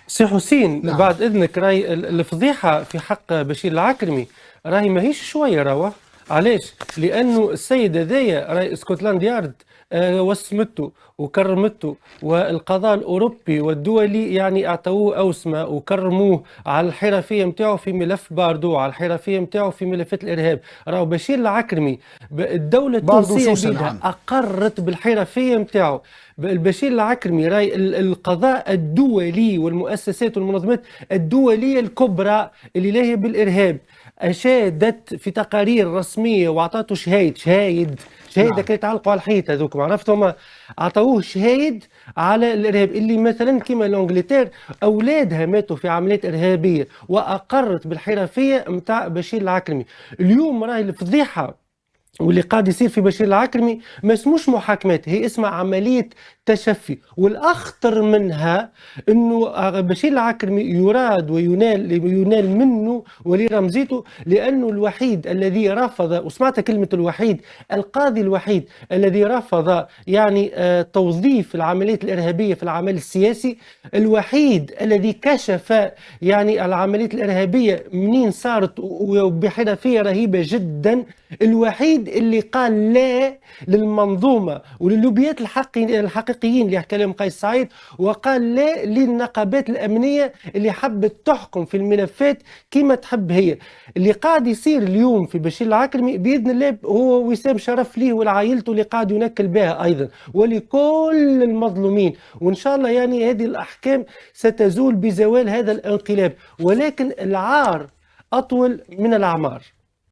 سي حسين نعم. بعد إذنك، راهي الفضيحة في حق بشير العكرمي راهي ماهيش شوية راهو. علاش؟ لأنه السيد هذايا راهي اسكتلاند يارد وسمته وكرمته، والقضاء الأوروبي والدولي يعني أعطوه أوسمة وكرموه على الحرفية متاعه في ملف باردو، على الحرفية متاعه في ملفات الإرهاب. راهو بشير العكرمي الدولة برضو التونسية سوسة. بيدها نعم. أقرت بالحرفية متاعه. البشير العكرمي راي القضاء الدولي والمؤسسات والمنظمات الدولية الكبرى اللي لاهية بالإرهاب أشادت في تقارير رسمية وأعطته شهايد نعم. كانت تعلقوا على الحيط هذوك، عرفتهم؟ أعطوه شهايد على الإرهاب، اللي مثلا كما لانجلتير أولادها ماتوا في عمليات إرهابية وأقرت بالحرفية متاع بشير العكرمي. اليوم راهي الفضيحة واللي قاعد يصير في بشير العكرمي ما اسموش محاكمات، هي اسمها عملية تشفي. والأخطر منها أنه بشير العكرمي يراد وينال منه ولي رمزيته، لأنه الوحيد الذي رفض، وسمعت كلمة الوحيد، القاضي الوحيد الذي رفض يعني توظيف العمليات الإرهابية في العمل السياسي، الوحيد الذي كشف يعني العمليات الإرهابية منين صارت وبحرفية رهيبة جدا، الوحيد اللي قال لا للمنظومة وللوبيات الحقيقيين اللي حكى لهم قيس سعيد، وقال لا للنقابات الأمنية اللي حبت تحكم في الملفات كما تحب هي. اللي قاعد يصير اليوم في بشير العكرمي بإذن الله هو وسام شرف ليه والعائلته اللي قاعد ينكل بها أيضا، ولكل المظلومين. وإن شاء الله يعني هذه الأحكام ستزول بزوال هذا الانقلاب، ولكن العار أطول من الأعمار.